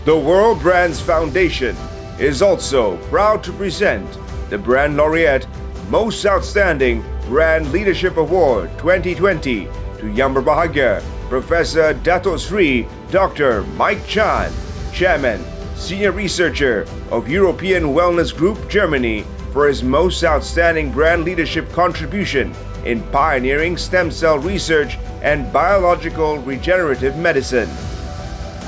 The World Brands Foundation is also proud to present the BrandLaureate Most Outstanding Brand Leadership Award 2020 to YBhg Professor Dato Sri Dr. Mike Chan, Chairman, Senior Researcher of European Wellness Group Germany, for his most outstanding brand leadership contribution in pioneering stem cell research and biological regenerative medicine.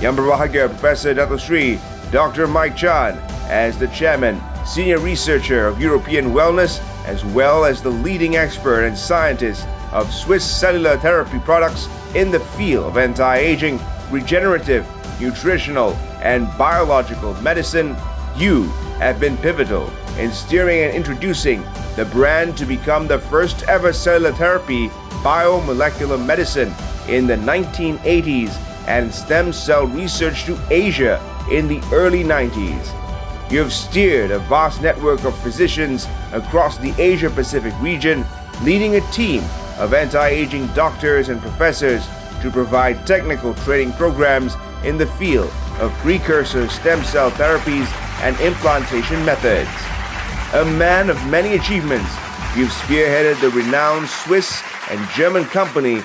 YBhg Professor Dato Sri Dr. Mike Chan, as the Chairman, Senior Researcher of European Wellness, as well as the leading expert and scientist of Swiss cellular therapy products in the field of anti-aging, regenerative, nutritional, and biological medicine, you have been pivotal in steering and introducing the brand to become the first ever cellular therapy biomolecular medicine in the 1980s and stem cell research to Asia in the early 90s. You have steered a vast network of physicians across the Asia-Pacific region, leading a team of anti-aging doctors and professors to provide technical training programs in the field of precursor stem cell therapies and implantation methods. A man of many achievements, you've spearheaded the renowned Swiss and German company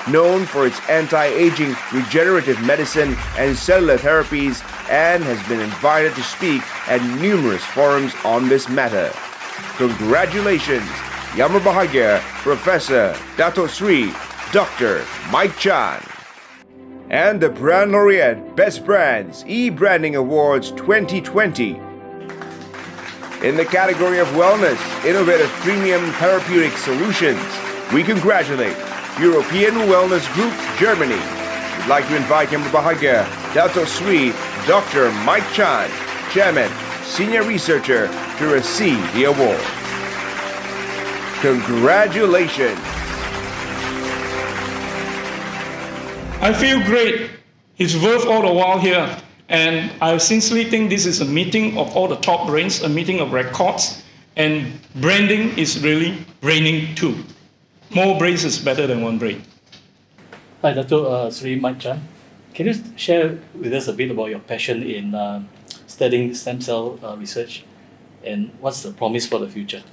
known for its anti-aging regenerative medicine and cellular therapies, and has been invited to speak at numerous forums on this matter. Congratulations, YBhg Professor Dato Sri Dr. Mike Chan. And the BrandLaureate Best Brands e-Branding Awards 2020. In the category of Wellness, Innovative Premium Therapeutic Solutions, we congratulate European Wellness Group Germany. We'd like to invite YBhg Dato Sri Dr. Mike Chan, Chairman, Senior Researcher, to receive the award. Congratulations. I feel great. It's worth all the while here. And I sincerely think this is a meeting of all the top brains, a meeting of records, and branding is really reigning too. More brains is better than one brain. Hi, Dato Sri Mike Chan. Can you share with us a bit about your passion in studying stem cell research, and what's the promise for the future?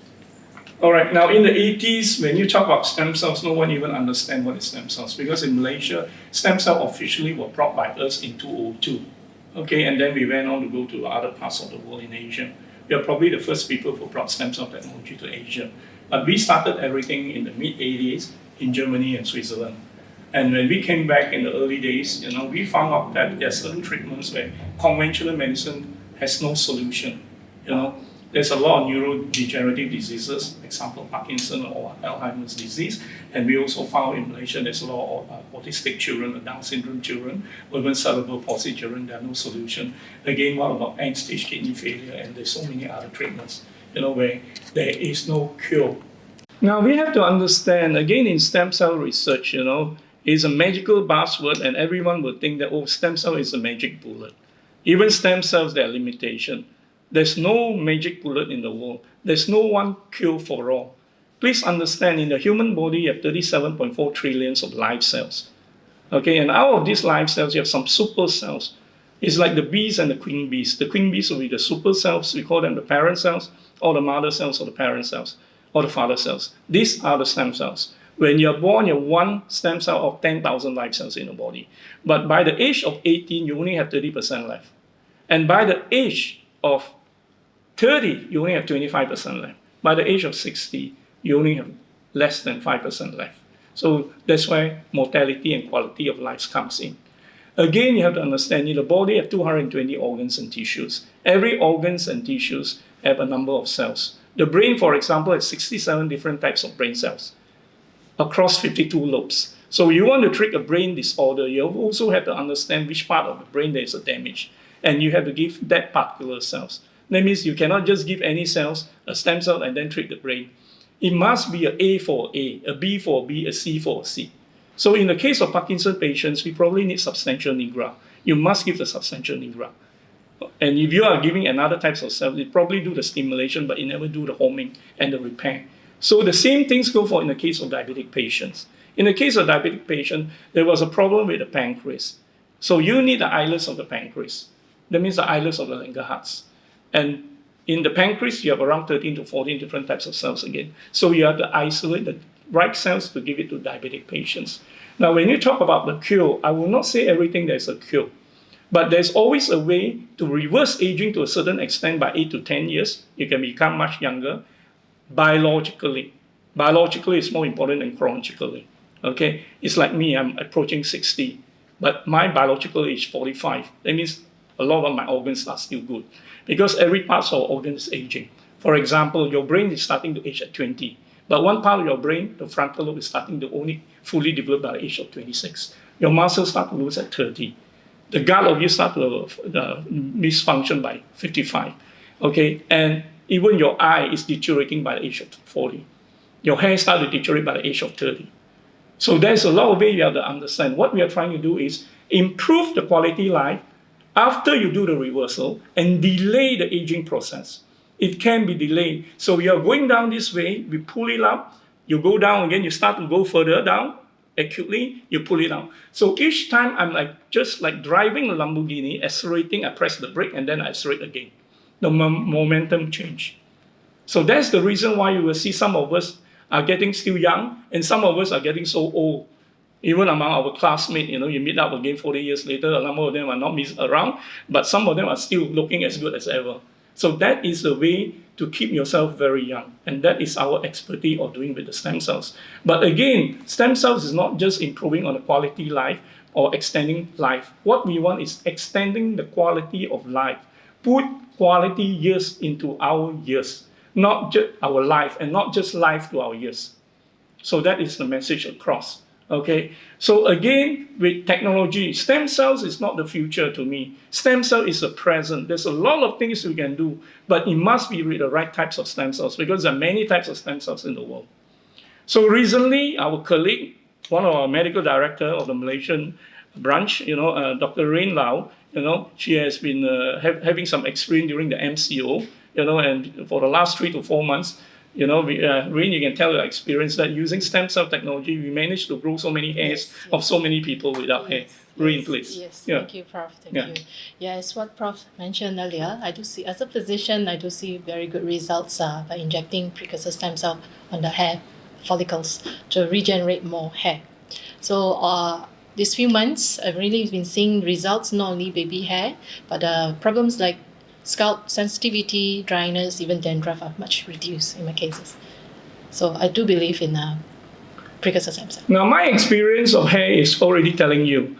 All right, now in the 80s, when you talk about stem cells, no one even understands what is stem cells, because in Malaysia, stem cells officially were brought by us in 2002. Okay, and then we went on to go to other parts of the world in Asia. We are probably the first people who brought stem cell technology to Asia. But we started everything in the mid-80s in Germany and Switzerland. And when we came back in the early days, we found out that there are certain treatments where conventional medicine has no solution. There's a lot of neurodegenerative diseases, example Parkinson or Alzheimer's disease, and we also found in Malaysia there's a lot of autistic children, Down syndrome children, or even cerebral palsy children. There are no solution. Again, what about end-stage kidney failure? And there's so many other treatments, where there is no cure. Now we have to understand, again, in stem cell research, is a magical buzzword, and everyone would think that, stem cell is a magic bullet. Even stem cells, there are limitations. There's no magic bullet in the world. There's no one cure for all. Please understand, in the human body, you have 37.4 trillions of live cells. Okay, and out of these live cells, you have some super cells. It's like the bees and the queen bees. The queen bees will be the super cells. We call them the parent cells, or the mother cells, or the parent cells, or the father cells. These are the stem cells. When you're born, you have one stem cell of 10,000 live cells in the body. But by the age of 18, you only have 30% left. And by the age of 30, you only have 25% left. By the age of 60, you only have less than 5% left. So that's why mortality and quality of life comes in. Again, you have to understand, in the body have 220 organs and tissues. Every organs and tissues have a number of cells. The brain, for example, has 67 different types of brain cells across 52 lobes. So you want to treat a brain disorder, you also have to understand which part of the brain there is a damage. And you have to give that particular cells. That means you cannot just give any cells a stem cell and then treat the brain. It must be an A for A, a B for B, a C for C. So in the case of Parkinson patients, we probably need substantial nigra. You must give the substantial nigra. And if you are giving another types of cells, you probably do the stimulation, but you never do the homing and the repair. So the same things go for in the case of diabetic patients. In the case of diabetic patient, there was a problem with the pancreas. So you need the islets of the pancreas. That means the islets of the Langerhans. And in the pancreas, you have around 13 to 14 different types of cells again. So you have to isolate the right cells to give it to diabetic patients. Now, when you talk about the cure, I will not say everything there's a cure. But there's always a way to reverse aging to a certain extent by 8 to 10 years. You can become much younger biologically. Biologically is more important than chronologically. Okay? It's like me, I'm approaching 60. But my biological age is 45. That means a lot of my organs are still good. Because every part of our organ is aging. For example, your brain is starting to age at 20. But one part of your brain, the frontal lobe, is starting to only fully develop by the age of 26. Your muscles start to lose at 30. The gut of you start to misfunction by 55. Okay? And even your eye is deteriorating by the age of 40. Your hair starts to deteriorate by the age of 30. So there's a lot of ways you have to understand. What we are trying to do is improve the quality life after you do the reversal and delay the aging process. It can be delayed. So you are going down this way, we pull it up, you go down again, you start to go further down, acutely, you pull it down. So each time I'm just like driving a Lamborghini, accelerating, I press the brake and then I accelerate again. The momentum change. So that's the reason why you will see some of us are getting still young and some of us are getting so old. Even among our classmates, you meet up again 40 years later, a number of them are not around, but some of them are still looking as good as ever. So that is the way to keep yourself very young. And that is our expertise of doing with the stem cells. But again, stem cells is not just improving on the quality life or extending life. What we want is extending the quality of life. Put quality years into our years, not just our life, and not just life to our years. So that is the message across. Okay, so again, with technology, stem cells is not the future to me. Stem cell is the present. There's a lot of things we can do, but it must be with the right types of stem cells because there are many types of stem cells in the world. So recently, our colleague, one of our medical director of the Malaysian branch, Dr. Rain Lau, she has been having some experience during the MCO, and for the last 3 to 4 months, Rain, you can tell your experience that using stem cell technology, we managed to grow so many hairs of so many people without hair. Rain, please. Yes, thank you, Prof. Thank you. Yeah, as what Prof mentioned earlier, I do see, as a physician, I do see very good results by injecting precursor stem cell on the hair follicles to regenerate more hair. So these few months, I've really been seeing results, not only baby hair, but problems like scalp sensitivity, dryness, even dandruff are much reduced in my cases. So I do believe in precursor stem cell. Now, my experience of hair is already telling you.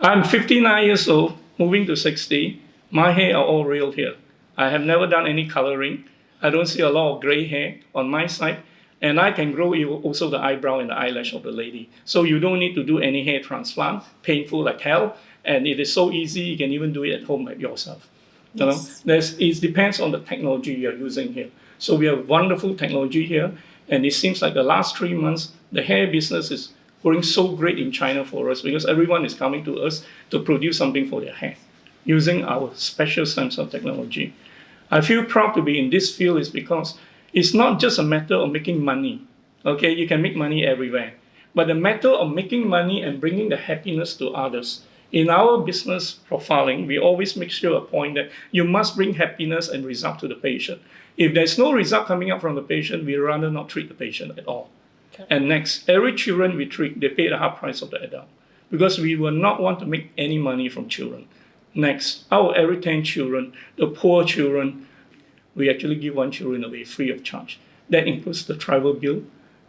I'm 59 years old, moving to 60. My hair are all real hair. I have never done any coloring. I don't see a lot of gray hair on my side. And I can grow also the eyebrow and the eyelash of the lady. So you don't need to do any hair transplant, painful like hell. And it is so easy, you can even do it at home yourself. Yes. It depends on the technology you're using here. So we have wonderful technology here, and it seems like the last 3 months, the hair business is going so great in China for us because everyone is coming to us to produce something for their hair using our special stem cell technology. I feel proud to be in this field is because it's not just a matter of making money. Okay, you can make money everywhere, but the matter of making money and bringing the happiness to others. In our business profiling, we always make sure a point that you must bring happiness and result to the patient. If there's no result coming up from the patient, we rather not treat the patient at all. Okay. And next, every children we treat, they pay the half price of the adult because we will not want to make any money from children. Next, our every 10 children, the poor children, we actually give 1 children away free of charge. That includes the travel bill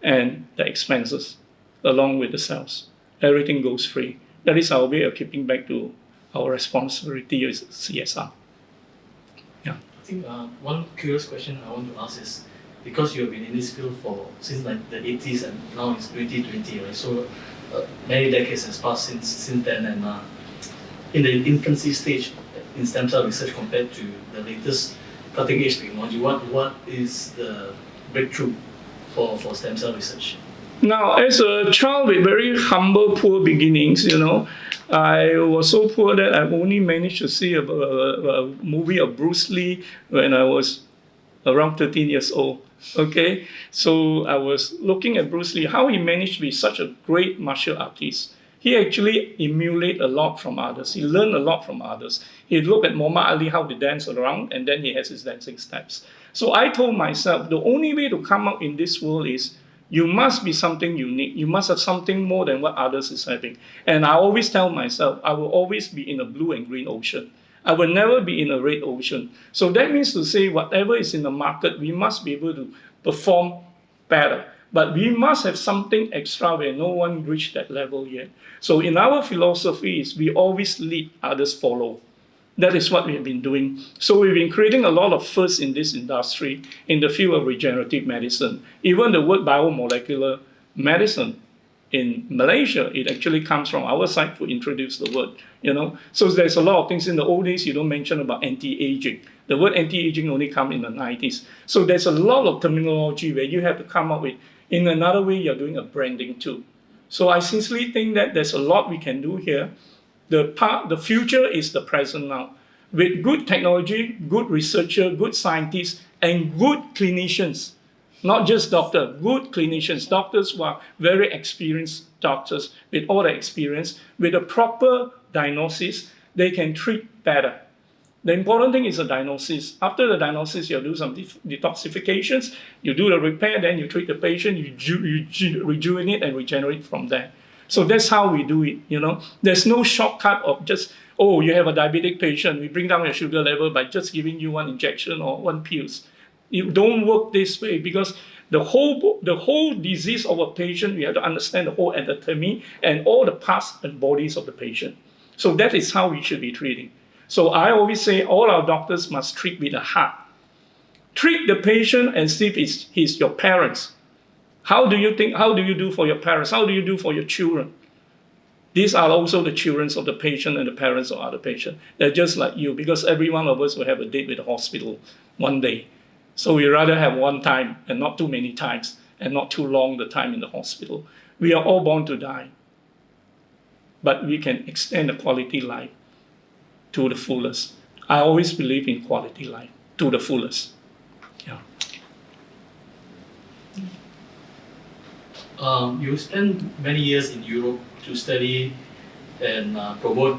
and the expenses along with the cells. Everything goes free. That is our way of keeping back to our responsibility as CSR. Yeah. I think one curious question I want to ask is, because you have been in this field since like the 80s and now it's 2020, right? So many decades has passed since then, and in the infancy stage in stem cell research compared to the latest cutting edge technology, what is the breakthrough for stem cell research? Now, as a child with very humble, poor beginnings, I was so poor that I only managed to see a movie of Bruce Lee when I was around 13 years old. Okay, so I was looking at Bruce Lee, how he managed to be such a great martial artist. he actually emulate a lot from others. He learned a lot from others. He looked at Muhammad Ali, how they dance around, and then he has his dancing steps. So I told myself, the only way to come out in this world is you must be something unique. You must have something more than what others is having. And I always tell myself, I will always be in a blue and green ocean. I will never be in a red ocean. So that means to say whatever is in the market, we must be able to perform better. But we must have something extra where no one reached that level yet. So in our philosophy is we always lead, others follow. That is what we have been doing. So we've been creating a lot of firsts in this industry in the field of regenerative medicine. Even the word biomolecular medicine in Malaysia, it actually comes from our side to introduce the word, So there's a lot of things. In the old days, you don't mention about anti-aging. The word anti-aging only comes in the 90s. So there's a lot of terminology where you have to come up with. In another way, you're doing a branding too. So I sincerely think that there's a lot we can do here. The future is the present now. With good technology, good researcher, good scientists, and good clinicians. Not just doctors, good clinicians, doctors who are very experienced doctors with all the experience, with a proper diagnosis, they can treat better. The important thing is the diagnosis. After the diagnosis, you do some detoxifications, you do the repair, then you treat the patient, you rejuvenate and regenerate from there. So that's how we do it, There's no shortcut of just, you have a diabetic patient, we bring down your sugar level by just giving you one injection or one pills. It don't work this way because the whole disease of a patient, we have to understand the whole anatomy and all the parts and bodies of the patient. So that is how we should be treating. So I always say all our doctors must treat with the heart. Treat the patient and see if he's your parents. How do you do for your parents? How do you do for your children? These are also the children of the patient and the parents of other patients. They're just like you because every one of us will have a date with the hospital one day. So we rather have one time and not too many times and not too long the time in the hospital. We are all born to die. But we can extend the quality life to the fullest. I always believe in quality life to the fullest. Yeah. You spent many years in Europe to study and promote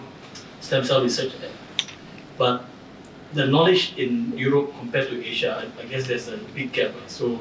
stem cell research, but the knowledge in Europe compared to Asia, I guess there's a big gap. So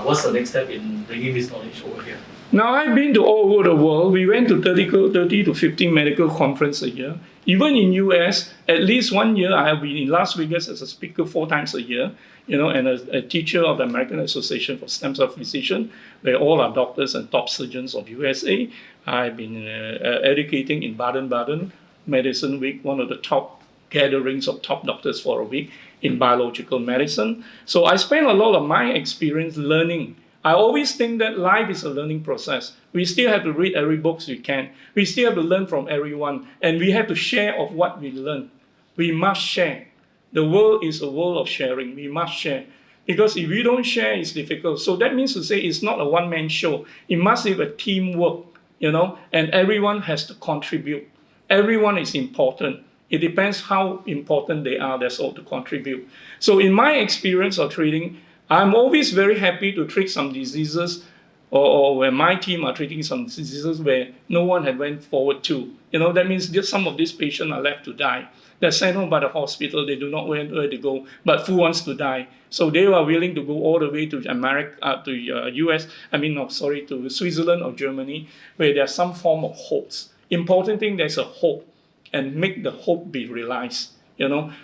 what's the next step in bringing this knowledge over here? Now, I've been to all over the world. We went to 30 to 50 medical conferences a year. Even in US, at least 1 year, I have been in Las Vegas as a speaker 4 times a year, and a teacher of the American Association for Stem Cell Physicians, where all are doctors and top surgeons of USA. I've been educating in Baden-Baden Medicine Week, one of the top gatherings of top doctors for a week in biological medicine. So I spent a lot of my experience learning. I always think that life is a learning process. We still have to read every book we can. We still have to learn from everyone. And we have to share of what we learn. We must share. The world is a world of sharing. We must share. Because if we don't share, it's difficult. So that means to say it's not a one-man show. It must be a teamwork, and everyone has to contribute. Everyone is important. It depends how important they are, that's all to contribute. So in my experience of treating, I'm always very happy to treat some diseases or where my team are treating some diseases where no one had went forward to. That means just some of these patients are left to die. They're sent home by the hospital, they do not know where to go, but who wants to die? So they are willing to go all the way to America, to US, to Switzerland or Germany, where there's some form of hopes. Important thing, there's a hope, and make the hope be realized.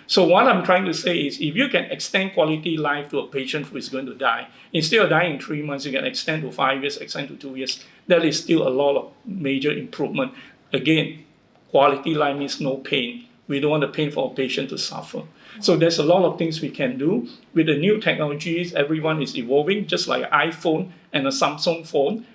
So what I'm trying to say is if you can extend quality life to a patient who is going to die, instead of dying in 3 months, you can extend to 5 years, extend to 2 years. That is still a lot of major improvement. Again, quality life means no pain. We don't want the pain for a patient to suffer. So there's a lot of things we can do. With the new technologies, everyone is evolving, just like an iPhone and a Samsung phone.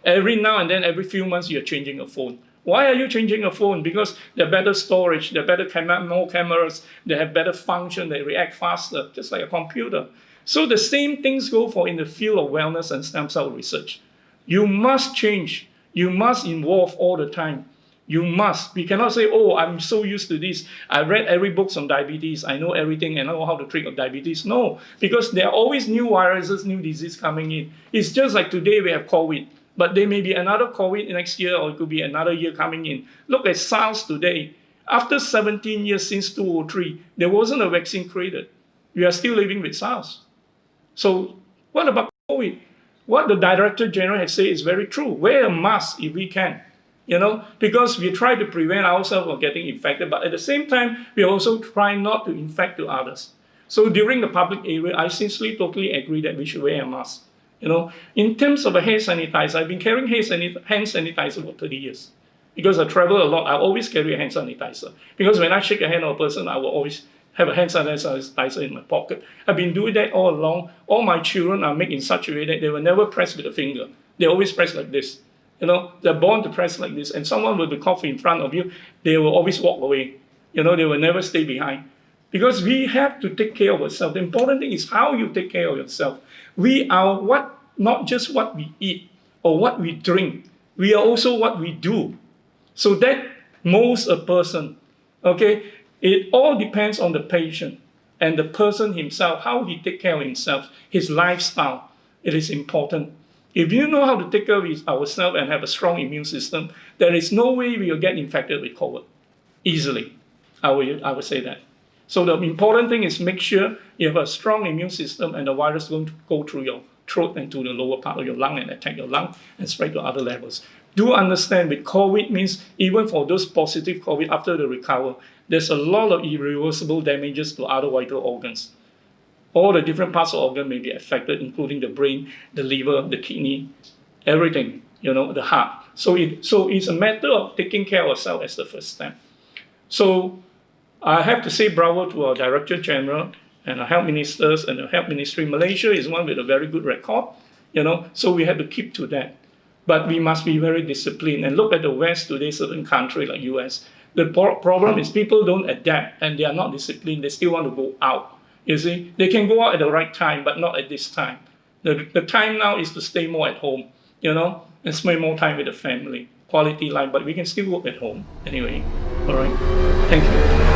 Every now and then, every few months, you're changing a phone. Why are you changing a phone? Because they're better storage, they're better more cameras, they have better function, they react faster, just like a computer. So the same things go for in the field of wellness and stem cell research. You must change. You must evolve all the time. You must. We cannot say, I'm so used to this. I read every book on diabetes. I know everything and I know how to treat diabetes. No, because there are always new viruses, new disease coming in. It's just like today we have COVID. But there may be another COVID next year, or it could be another year coming in. Look at SARS today. After 17 years since 2003, there wasn't a vaccine created. We are still living with SARS. So what about COVID? What the Director General has said is very true. Wear a mask if we can, because we try to prevent ourselves from getting infected, but at the same time, we also try not to infect to others. So during the public area, I sincerely totally agree that we should wear a mask. In terms of a hand sanitizer, I've been carrying hand sanitizer for 30 years. Because I travel a lot, I always carry a hand sanitizer. Because when I shake a hand of a person, I will always have a hand sanitizer in my pocket. I've been doing that all along. All my children are made in such a way that they will never press with a finger. They always press like this. They're born to press like this. And someone will be coughing in front of you, they will always walk away. They will never stay behind. Because we have to take care of ourselves. The important thing is how you take care of yourself. We are not just what we eat or what we drink. We are also what we do. So that molds a person, okay? It all depends on the patient and the person himself, how he take care of himself, his lifestyle. It is important. If you know how to take care of ourselves and have a strong immune system, there is no way we will get infected with COVID easily. I would say that. So the important thing is make sure you have a strong immune system and the virus is going to go through your throat and to the lower part of your lung and attack your lung and spread to other levels. Do understand with COVID means even for those positive COVID after the recover, there's a lot of irreversible damages to other vital organs. All the different parts of the organ may be affected, including the brain, the liver, the kidney, everything, the heart. So it's a matter of taking care of ourselves as the first step. So I have to say bravo to our Director General and our health ministers and the health ministry. Malaysia is one with a very good record, so we have to keep to that. But we must be very disciplined. And look at the West today, certain countries like US. The problem is people don't adapt and they are not disciplined. They still want to go out. You see, they can go out at the right time, but not at this time. The time now is to stay more at home, and spend more time with the family, quality life. But we can still work at home anyway. All right. Thank you.